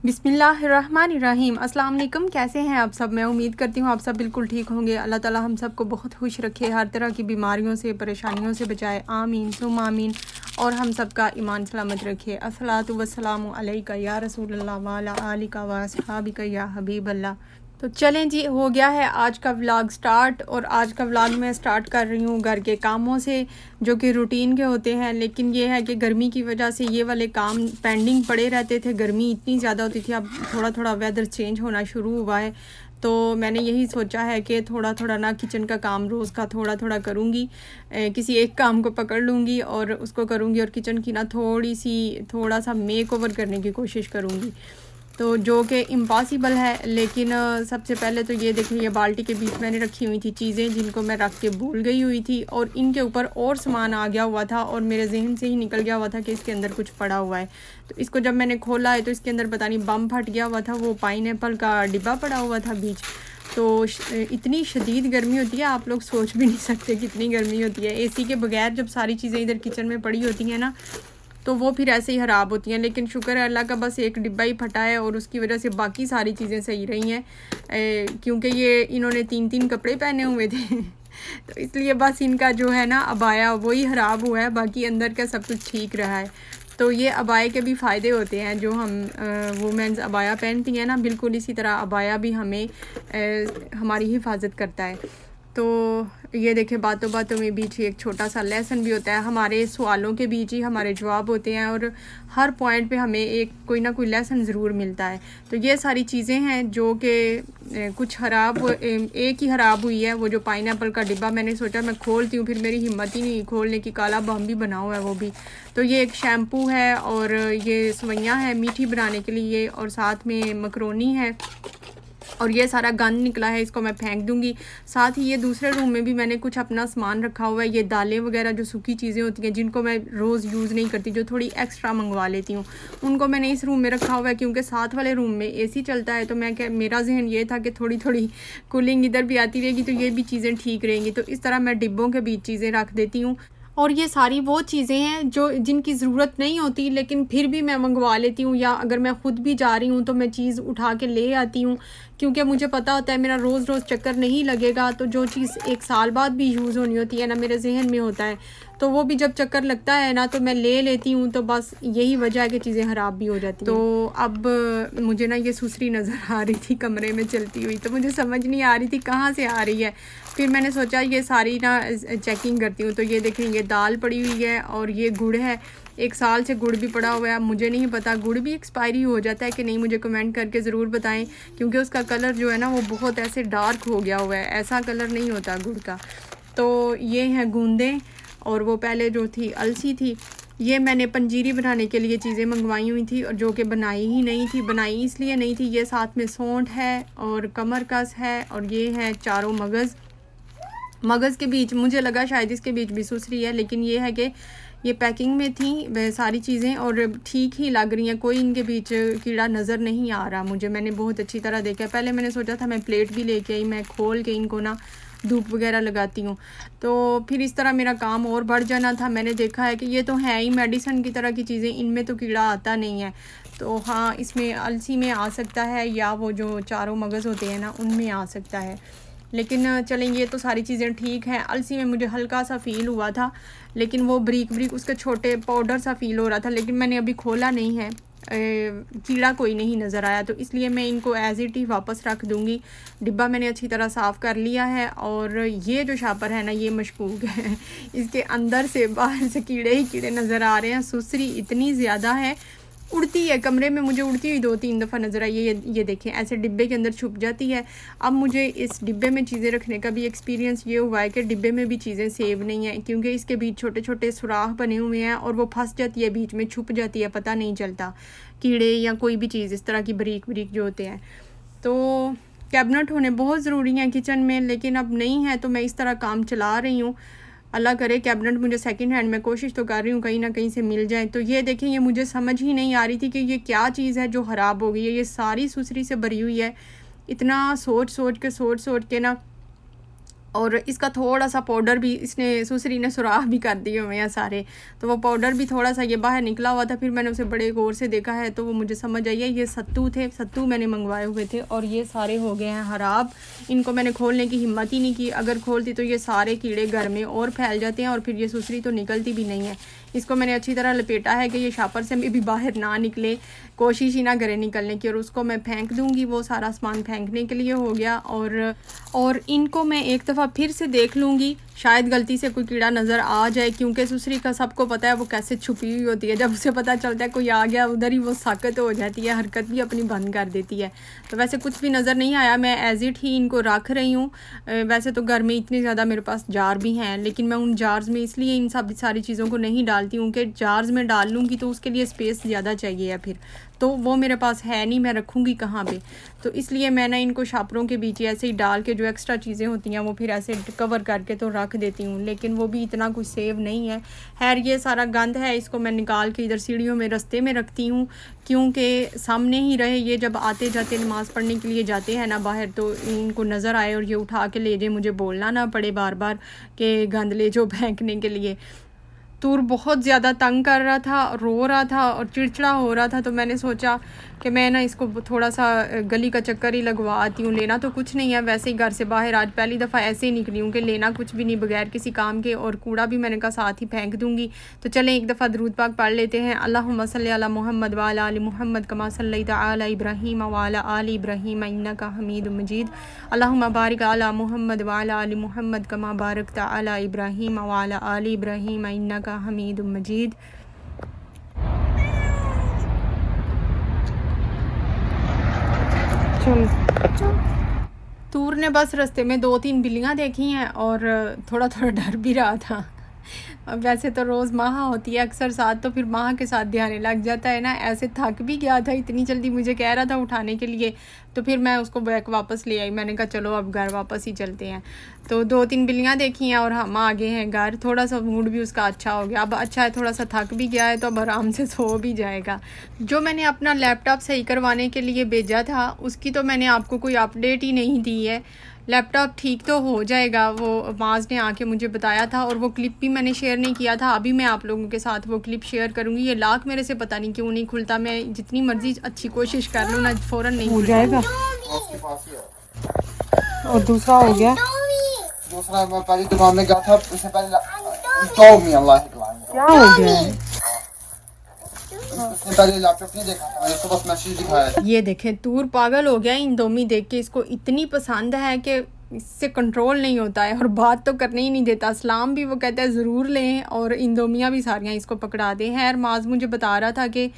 बिस्मिल्लाहिर्रहमानिर्रहीम। अस्सलाम वालेकुम। कैसे हैं आप सब? मैं उम्मीद करती हूँ आप सब बिल्कुल ठीक होंगे। अल्लाह ताला हम सबको बहुत खुश रखे, हर तरह की बीमारियों से परेशानियों से बचाए, आमीन सुम आमीन। और हम सबका ईमान सलामत रखे। अस्सलातु वस्सलामु अलैका या रसूलल्लाह व अला आलिका व अस्हाबिका या हबीब अल्लाह। तो चलें जी, हो गया है आज का व्लॉग स्टार्ट। और आज का व्लॉग मैं स्टार्ट कर रही हूँ घर के कामों से, जो कि रूटीन के होते हैं। लेकिन ये है कि गर्मी की वजह से ये वाले काम पेंडिंग पड़े रहते थे। गर्मी इतनी ज़्यादा होती थी, अब थोड़ा थोड़ा वेदर चेंज होना शुरू हुआ है, तो मैंने यही सोचा है कि थोड़ा थोड़ा ना किचन का काम रोज़ का थोड़ा थोड़ा करूँगी। किसी एक काम को पकड़ लूँगी और उसको करूँगी, और किचन की ना थोड़ा सा मेक ओवर करने की कोशिश करूँगी, तो जो कि इम्पॉसिबल है। लेकिन सबसे पहले तो ये देखिए, ये बाल्टी के बीच मैंने रखी हुई थी चीज़ें जिनको मैं रख के भूल गई हुई थी, और इनके ऊपर और सामान आ गया हुआ था और मेरे जहन से ही निकल गया हुआ था कि इसके अंदर कुछ पड़ा हुआ है। तो इसको जब मैंने खोला है तो इसके अंदर पता नहीं बम फट गया हुआ था, वो पाइनएप्पल का डिब्बा पड़ा हुआ था बीच। तो इतनी शदीद गर्मी होती है, आप लोग सोच भी नहीं सकते कितनी गर्मी होती है। एसी के बगैर जब सारी चीज़ें इधर किचन में पड़ी होती हैं ना, तो वो फिर ऐसे ही ख़राब होती हैं। लेकिन शुक्र है अल्लाह का, बस एक डिब्बा ही फटा है और उसकी वजह से बाकी सारी चीज़ें सही रही हैं, क्योंकि ये इन्होंने 3 कपड़े पहने हुए थे तो इसलिए बस इनका जो है ना अबाया वही ख़राब हुआ है, बाकी अंदर का सब कुछ ठीक रहा है। तो ये अबाए के भी फ़ायदे होते हैं, जो हम वुमेन्स अबाया पहनती हैं ना, बिल्कुल इसी तरह अबाया भी हमें हमारी हिफाजत करता है। तो ये देखें, बातों बातों में बीच ही एक छोटा सा लेसन भी होता है। हमारे सवालों के बीच ही हमारे जवाब होते हैं, और हर पॉइंट पे हमें एक कोई ना कोई लेसन ज़रूर मिलता है। तो ये सारी चीज़ें हैं जो कि कुछ ख़राब, एक ही ख़राब हुई है, वो जो पाइनएप्पल का डिब्बा। मैंने सोचा मैं खोलती हूँ, फिर मेरी हिम्मत ही नहीं खोलने की, काला बम भी बना हुआ है वो भी। तो ये एक शैम्पू है, और ये सवैयाँ हैं मीठी बनाने के लिए, और साथ में मकरोनी है, और ये सारा गंद निकला है, इसको मैं फेंक दूंगी। साथ ही ये दूसरे रूम में भी मैंने कुछ अपना सामान रखा हुआ है, ये दालें वगैरह जो सूखी चीज़ें होती हैं जिनको मैं रोज़ यूज़ नहीं करती, जो थोड़ी एक्स्ट्रा मंगवा लेती हूँ, उनको मैंने इस रूम में रखा हुआ है, क्योंकि साथ वाले रूम में एसी चलता है। तो मेरा जहन ये था कि थोड़ी थोड़ी कूलिंग इधर भी आती रहेगी तो ये भी चीज़ें ठीक रहेंगी। तो इस तरह मैं डिब्बों के बीच चीज़ें रख देती हूँ। और ये सारी वो चीज़ें हैं जो जिनकी ज़रूरत नहीं होती, लेकिन फिर भी मैं मंगवा लेती हूँ, या अगर मैं ख़ुद भी जा रही हूँ तो मैं चीज़ उठा के ले आती हूँ, क्योंकि मुझे पता होता है मेरा रोज़ रोज़ चक्कर नहीं लगेगा। तो जो चीज़ 1 साल बाद भी यूज़ होनी होती है ना, मेरे जहन में होता है, तो वो भी जब चक्कर लगता है ना तो मैं ले लेती हूँ। तो बस यही वजह है कि चीज़ें ख़राब भी हो जाती हैं। तो अब मुझे ना ये सुसरी नज़र आ रही थी कमरे में चलती हुई, तो मुझे समझ नहीं आ रही थी कहाँ से आ रही है। फिर मैंने सोचा ये सारी ना चेकिंग करती हूँ। तो ये देखें, ये दाल पड़ी हुई है, और ये गुड़ है, 1 साल से गुड़ भी पड़ा हुआ है। मुझे नहीं पता गुड़ भी एक्सपायरी हो जाता है कि नहीं, मुझे कमेंट करके ज़रूर बताएं, क्योंकि उसका कलर जो है ना वो बहुत ऐसे डार्क हो गया हुआ है, ऐसा कलर नहीं होता गुड़ का। तो ये हैं गूंदें, और वो पहले जो थी अलसी थी। ये मैंने पंजीरी बनाने के लिए चीज़ें मंगवाई हुई थी, और जो कि बनाई ही नहीं थी। बनाई इसलिए नहीं थी, ये साथ में सौंठ है और कमरकस है, और ये है चारों मगज़ के बीच मुझे लगा शायद इसके बीच भी सुसरी है, लेकिन ये है कि ये पैकिंग में थी वह सारी चीज़ें, और ठीक ही लग रही हैं, कोई इनके बीच कीड़ा नज़र नहीं आ रहा मुझे। मैंने बहुत अच्छी तरह देखा। पहले मैंने सोचा था मैं प्लेट भी लेके आई, मैं खोल के इनको ना धूप वगैरह लगाती हूँ, तो फिर इस तरह मेरा काम और बढ़ जाना था। मैंने देखा है कि ये तो है ही मेडिसिन की तरह की चीज़ें, इनमें तो कीड़ा आता नहीं है। तो हाँ, इसमें अलसी में आ सकता है, या वो जो चारों मगज़ होते हैं ना उनमें आ सकता है। लेकिन चलें, ये तो सारी चीज़ें ठीक हैं। अलसी में मुझे हल्का सा फ़ील हुआ था, लेकिन वो ब्रीक ब्रीक उसके छोटे पाउडर सा फ़ील हो रहा था, लेकिन मैंने अभी खोला नहीं है। कीड़ा कोई नहीं नज़र आया, तो इसलिए मैं इनको एज़ इट ही वापस रख दूँगी। डिब्बा मैंने अच्छी तरह साफ़ कर लिया है, और ये जो शापर है ना ये मशकूक है इसके अंदर से बाहर से कीड़े ही कीड़े नज़र आ रहे हैं। सुसरी इतनी ज़्यादा है, उड़ती है कमरे में, मुझे उड़ती हुई 2-3 दफ़ा नज़र आई है। ये देखें, ऐसे डिब्बे के अंदर छुप जाती है। अब मुझे इस डिब्बे में चीज़ें रखने का भी एक्सपीरियंस ये हुआ है कि डिब्बे में भी चीज़ें सेव नहीं है, क्योंकि इसके बीच छोटे छोटे सुराख बने हुए हैं, और वो फंस जाती है, बीच में छुप जाती है, पता नहीं चलता, कीड़े या कोई भी चीज़ इस तरह की बारीक बारीक जो होते हैं। तो कैबिनेट होने बहुत ज़रूरी हैं किचन में, लेकिन अब नहीं है, तो मैं इस तरह काम चला रही हूँ। अल्लाह करे कैबिनेट मुझे सेकंड हैंड में कोशिश तो कर रही हूँ कहीं ना कहीं से मिल जाए। तो ये देखें, ये मुझे समझ ही नहीं आ रही थी कि ये क्या चीज़ है जो ख़राब हो गई है। ये सारी सुसरी से भरी हुई है, इतना सोच सोच के ना, और इसका थोड़ा सा पाउडर भी इसने सुसरी ने सुराख भी कर दिए हुए हैं सारे, तो वो पाउडर भी थोड़ा सा ये बाहर निकला हुआ था। फिर मैंने उसे बड़े गौर से देखा है तो वो मुझे समझ आई है ये सत्तू थे, सत्तू मैंने मंगवाए हुए थे और ये सारे हो गए हैं ख़राब। इनको मैंने खोलने की हिम्मत ही नहीं की, अगर खोलती तो ये सारे कीड़े घर में और फैल जाते हैं और फिर ये सुसरी तो निकलती भी नहीं है। इसको मैंने अच्छी तरह लपेटा है कि ये शापर से भी बाहर ना निकले, कोशिश ही ना करे निकलने की। और उसको मैं फेंक दूंगी, वो सारा सामान फेंकने के लिए हो गया। और इनको मैं एक दफ़ा फिर से देख लूँगी, शायद गलती से कोई कीड़ा नज़र आ जाए, क्योंकि सुसरी का सबको पता है वो कैसे छुपी हुई होती है। जब उसे पता चलता है कोई आ गया उधर ही वो साकत हो जाती है, हरकत भी अपनी बंद कर देती है। तो वैसे कुछ भी नज़र नहीं आया, मैं एज इट ही इनको रख रही हूँ। वैसे तो घर में इतनी ज़्यादा मेरे पास जार भी हैं, लेकिन मैं उन जार्स में इसलिए इन सब सारी चीज़ों को नहीं डालती हूँ कि जार्स में डाल लूँगी तो उसके लिए स्पेस ज़्यादा चाहिए है, फिर तो वो मेरे पास है नहीं, मैं रखूँगी कहाँ पे। तो इसलिए मैं ना इनको शापरों के बीच ऐसे ही डाल के जो एक्स्ट्रा चीज़ें होती हैं वो फिर ऐसे कवर करके तो रख देती हूँ, लेकिन वो भी इतना कुछ सेव नहीं है। खैर ये सारा गंद है, इसको मैं निकाल के इधर सीढ़ियों में रास्ते में रखती हूँ, क्योंकि सामने ही रहे। ये जब आते जाते नमाज़ पढ़ने के लिए जाते हैं ना बाहर, तो इनको नज़र आए और ये उठा के ले जाए, मुझे बोलना ना पड़े बार बार कि गंद ले जो फेंकने के लिए। तूर बहुत ज़्यादा तंग कर रहा था, रो रहा था और चिड़चिड़ा हो रहा था, तो मैंने सोचा कि मैं ना इसको थोड़ा सा गली का चक्कर ही लगवा आती हूँ। लेना तो कुछ नहीं है, वैसे ही घर से बाहर आज पहली दफ़ा ऐसे ही निकली हूँ कि लेना कुछ भी नहीं बगैर किसी काम के, और कूड़ा भी मैंने कहा साथ ही फेंक दूँगी। तो चलें एक दफ़ा दरूद पाक पढ़ लेते हैं। अल्लाहुम्मा सल्ली अला मुहम्मद व अला आलि मुहम्मद कमा सल्लैता अला इब्राहीम व अला आलि इब्राहीम इन्नका हमीदुम मजीद। अल्लाहुम्मा बारिक अला मुहम्मद व अला आलि मुहम्मद कमा बारकता अला इब्राहीम व अला आलि इब्राहीम इन्नका हमीदुम मजीद। तूर ने बस रास्ते में 2-3 बिल्लियाँ देखी हैं और थोड़ा थोड़ा डर भी रहा था। वैसे तो रोज़ माह होती है अक्सर साथ, तो फिर माह के साथ ध्यान लग जाता है ना। ऐसे थक भी गया था, इतनी जल्दी मुझे कह रहा था उठाने के लिए, तो फिर मैं उसको बैक वापस ले आई। मैंने कहा चलो अब घर वापस ही चलते हैं। तो 2-3 बिल्लियाँ देखी हैं और हम आ गए हैं घर। थोड़ा सा मूड भी उसका अच्छा हो गया, अब अच्छा है, थोड़ा सा थक भी गया है तो अब आराम से सो भी जाएगा। जो मैंने अपना लैपटॉप सही करवाने के लिए भेजा था उसकी तो मैंने आपको कोई अपडेट ही नहीं दी है। लैपटॉप ठीक तो हो जाएगा, वो माज ने आके मुझे बताया था, और वो क्लिप भी मैंने शेयर नहीं किया था। अभी मैं आप लोगों के साथ वो क्लिप शेयर करूँगी। ये लॉक मेरे से पता नहीं क्यों नहीं खुलता, मैं जितनी मर्जी अच्छी कोशिश कर लूँ ना फ़ौरन नहीं हो जाएगा। और दूसरा हो गया, दूसरा मैं पहले दुकान में गया था, उससे पहले क्या हो गया है? लैपटॉप नहीं देखा था, मैंने उसको बस मैसेज दिखाया था। ये देखें तूर पागल हो गया इंडोमी देख के, इसको इतनी पसंद है कि इससे कंट्रोल नहीं होता है, और बात तो करने ही नहीं देता। सलाम भी वो कहता है ज़रूर लें, और इंडोमियाँ भी सारियाँ इसको पकड़ा दें। है माज मुझे बता रहा था कि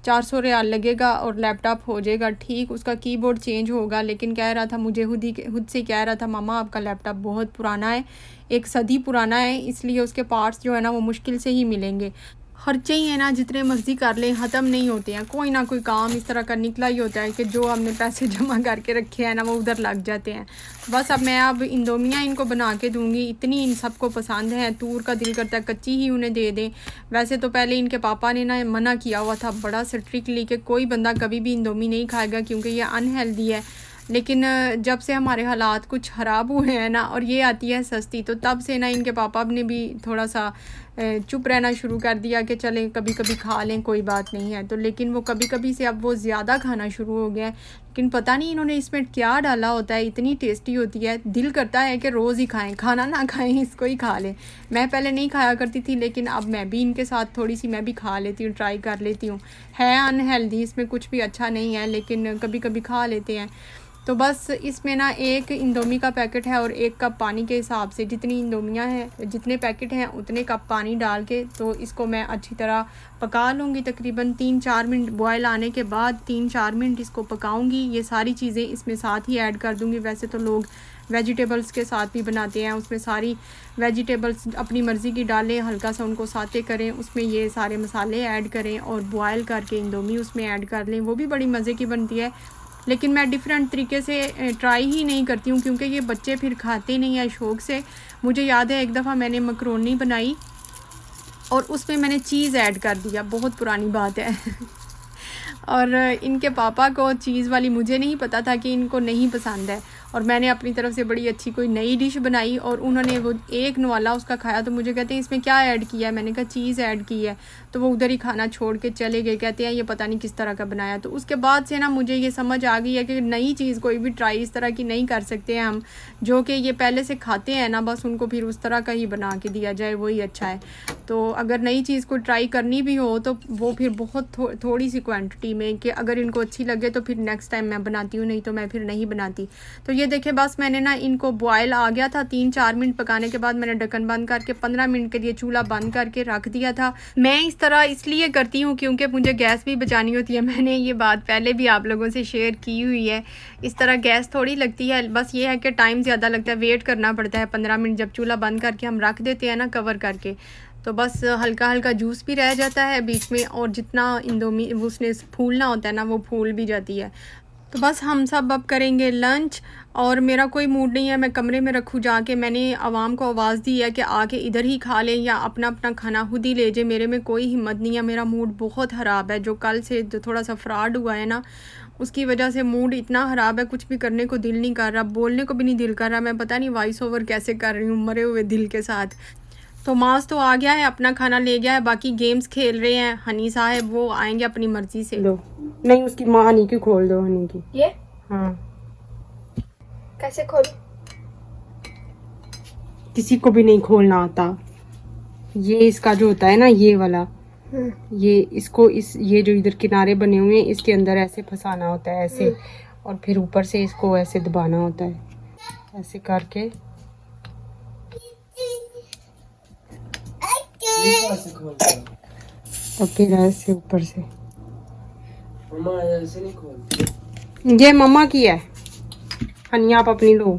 400 रियाल लगेगा और लैपटॉप हो जाएगा ठीक, उसका कीबोर्ड चेंज होगा, लेकिन कह रहा था मुझे खुद से कह रहा था मामा आपका लैपटॉप बहुत पुराना है, 1 सदी पुराना है, इसलिए उसके पार्ट्स जो है ना वो मुश्किल से ही मिलेंगे। खर्चे ही है ना, जितने मर्जी कर लें ख़त्म नहीं होते हैं। कोई ना कोई काम इस तरह का निकला ही होता है कि जो हमने पैसे जमा करके रखे हैं ना वो उधर लग जाते हैं। बस अब इंडोमियाँ इनको बना के दूँगी, इतनी इन सबको पसंद है। तूर का दिल करता है कच्ची ही उन्हें दे दें। वैसे तो पहले इनके पापा ने ना मना किया हुआ था बड़ा स्ट्रिक्टली कि कोई बंदा कभी भी इंडोमी नहीं खाएगा क्योंकि ये अनहेल्दी है, लेकिन जब से हमारे हालात कुछ ख़राब हुए हैं ना और ये आती है सस्ती, तो तब से ना इनके पापा ने भी थोड़ा सा चुप रहना शुरू कर दिया कि चलें कभी कभी खा लें कोई बात नहीं है। तो लेकिन वो कभी कभी से अब वो ज़्यादा खाना शुरू हो गया है, लेकिन पता नहीं इन्होंने इसमें क्या डाला होता है, इतनी टेस्टी होती है, दिल करता है कि रोज़ ही खाएं, खाना ना खाएं इसको ही खा लें। मैं पहले नहीं खाया करती थी, लेकिन अब मैं भी इनके साथ थोड़ी सी मैं भी खा लेती हूँ, ट्राई कर लेती हूँ। है अनहेल्दी, इसमें कुछ भी अच्छा नहीं है, लेकिन कभी कभी खा लेते हैं। तो बस इसमें ना 1 इंडोमी का पैकेट है और 1 कप पानी के हिसाब से, जितनी इंडोमियाँ हैं जितने पैकेट हैं उतने कप पानी डाल के तो इसको मैं अच्छी तरह पका लूँगी। तकरीबन 3-4 मिनट बॉयल आने के बाद 3-4 मिनट इसको पकाऊँगी। ये सारी चीज़ें इसमें साथ ही ऐड कर दूँगी। वैसे तो लोग वेजिटेबल्स के साथ भी बनाते हैं, उसमें सारी वेजिटेबल्स अपनी मर्ज़ी की डालें, हल्का सा उनको साते करें, उसमें ये सारे मसाले ऐड करें और बॉयल करके इंडोमी उसमें ऐड कर लें, वो भी बड़ी मज़े की बनती है। लेकिन मैं डिफरेंट तरीके से ट्राई ही नहीं करती हूँ क्योंकि ये बच्चे फिर खाते नहीं हैं शौक़ से। मुझे याद है एक दफ़ा मैंने मकरोनी बनाई और उसमें मैंने चीज़ ऐड कर दिया, बहुत पुरानी बात है और इनके पापा को चीज़ वाली, मुझे नहीं पता था कि इनको नहीं पसंद है, और मैंने अपनी तरफ से बड़ी अच्छी कोई नई डिश बनाई और उन्होंने वो एक नवाला उसका खाया तो मुझे कहते हैं इसमें क्या ऐड किया है। मैंने कहा चीज़ ऐड की है, तो वो उधर ही खाना छोड़ के चले गए, कहते हैं ये पता नहीं किस तरह का बनाया। तो उसके बाद से ना मुझे ये समझ आ गई है कि नई चीज़ कोई भी ट्राई इस तरह की नहीं कर सकते हैं हम, जो कि ये पहले से खाते हैं ना, बस उनको फिर उस तरह का ही बना के दिया जाए वही अच्छा है। तो अगर नई चीज़ को ट्राई करनी भी हो तो वो फिर बहुत थोड़ी सी क्वांटिटी में, कि अगर इनको अच्छी लगे तो फिर नेक्स्ट टाइम मैं बनाती हूँ, नहीं तो मैं फिर नहीं बनाती। तो ये देखिए बस मैंने ना इनको बॉयल आ गया था, 3-4 मिनट पकाने के बाद मैंने ढक्कन बंद करके 15 मिनट के लिए चूल्हा बंद करके रख दिया था। मैं इस तरह इसलिए करती हूँ क्योंकि मुझे गैस भी बचानी होती है। मैंने ये बात पहले भी आप लोगों से शेयर की हुई है। इस तरह गैस थोड़ी लगती है, बस ये है कि टाइम ज़्यादा लगता है, वेट करना पड़ता है 15 मिनट। जब चूल्हा बंद करके हम रख देते हैं ना कवर करके, तो बस हल्का हल्का जूस भी रह जाता है बीच में, और जितना इंडोमी उसने फूलना होता है ना वो फूल भी जाती है। तो बस हम सब अब करेंगे लंच, और मेरा कोई मूड नहीं है मैं कमरे में रखूँ जाके। मैंने आवाम को आवाज़ दी है कि आके इधर ही खा लें या अपना अपना खाना खुद ही ले जाए। मेरे में कोई हिम्मत नहीं है, मेरा मूड बहुत ख़राब है। जो कल से जो थोड़ा सा फ्रॉड हुआ है ना, उसकी वजह से मूड इतना ख़राब है, कुछ भी करने को दिल नहीं कर रहा, बोलने को भी नहीं दिल कर रहा। मैं पता नहीं वॉइस ओवर कैसे कर रही हूँ मरे हुए दिल के साथ। तो मास तो आ गया है, अपना खाना ले गया है, बाकी गेम्स खेल रहे हैं। हनी साहब वो आएंगे अपनी मर्जी से। दो नहीं, उसकी माँ हनी की खोल दो, हनी की। ये हाँ, कैसे खोल? किसी को भी नहीं खोलना आता। ये इसका जो होता है ना, ये वाला, ये इसको ये जो इधर किनारे बने हुए हैं इसके अंदर ऐसे फंसाना होता है ऐसे, और फिर ऊपर से इसको ऐसे दबाना होता है, ऐसे करके। और फिर ऐसे ऊपर से। मम्मा ऐसे नहीं खोलती। ये मम्मा की है, हनी आप अपनी लो।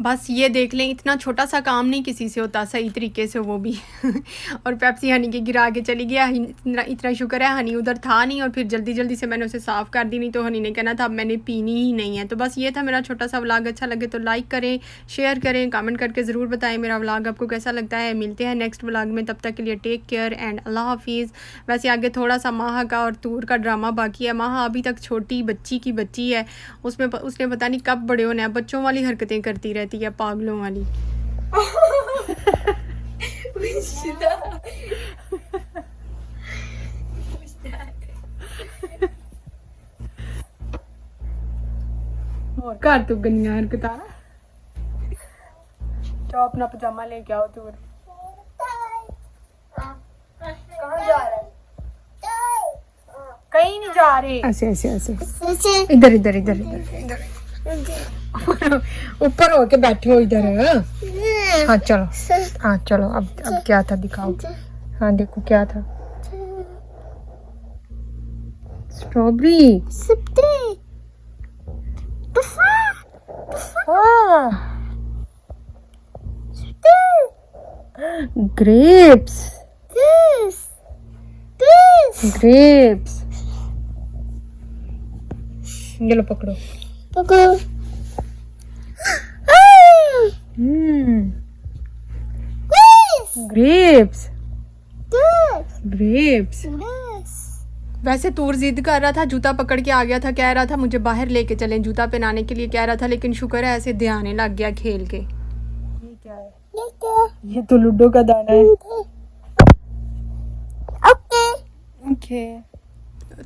बस ये देख लें, इतना छोटा सा काम नहीं किसी से होता सही तरीके से, वो भी और पेप्सी हनी के गिरा के चली गया। इतना शुक्र है हनी उधर था नहीं, और फिर जल्दी जल्दी से मैंने उसे साफ़ कर दी, नहीं तो हनी ने कहना था अब मैंने पीनी ही नहीं है। तो बस ये था मेरा छोटा सा व्लॉग। अच्छा लगे तो लाइक करें, शेयर करें, कमेंट करके ज़रूर बताएं मेरा व्लॉग आपको कैसा लगता है। मिलते हैं नेक्स्ट व्लॉग में, तब तक के लिए टेक केयर एंड अल्लाह हाफिज़। वैसे आगे थोड़ा सा माह का और तूर का ड्रामा बाकी है। माह अभी तक छोटी बच्ची है, उसने पता नहीं कब बड़े होना है, बच्चों वाली हरकतें करती रहती है, पागलों वाली। और घर तू गनिया हरकत, जाओ अपना पजामा लेके आओ तू। कहाँ जा रहा है? कहीं नहीं जा रहे। ऐसे ऐसे ऐसे इधर इधर इधर इधर ऊपर होके बैठे हो इधर। हाँ चलो, हाँ चलो, अब क्या था दिखाओ। हाँ देखो क्या था, स्ट्रॉबेरी, ग्रेप्स, ग्रेप्स। ये लो पकड़ो। Grapes, grapes. वैसे तूर जिद कर रहा था, जूता पकड़ के आ गया था, कह रहा था मुझे बाहर लेके चलें जूता पहनाने के लिए कह रहा था, लेकिन शुक्र है ऐसे ध्यान लग गया खेल के। ये क्या है? ये तो लूडो का दाना है। ओके।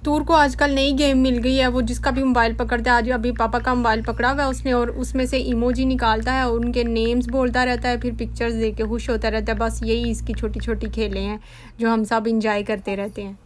तूर को आजकल नई गेम मिल गई है, वो जिसका भी मोबाइल पकड़ता है, आज अभी पापा का मोबाइल पकड़ा हुआ उसने, और उसमें से इमोजी निकालता है और उनके नेम्स बोलता रहता है, फिर पिक्चर्स देख के खुश होता रहता है। बस यही इसकी छोटी छोटी खेलें हैं जो हम सब इंजॉय करते रहते हैं।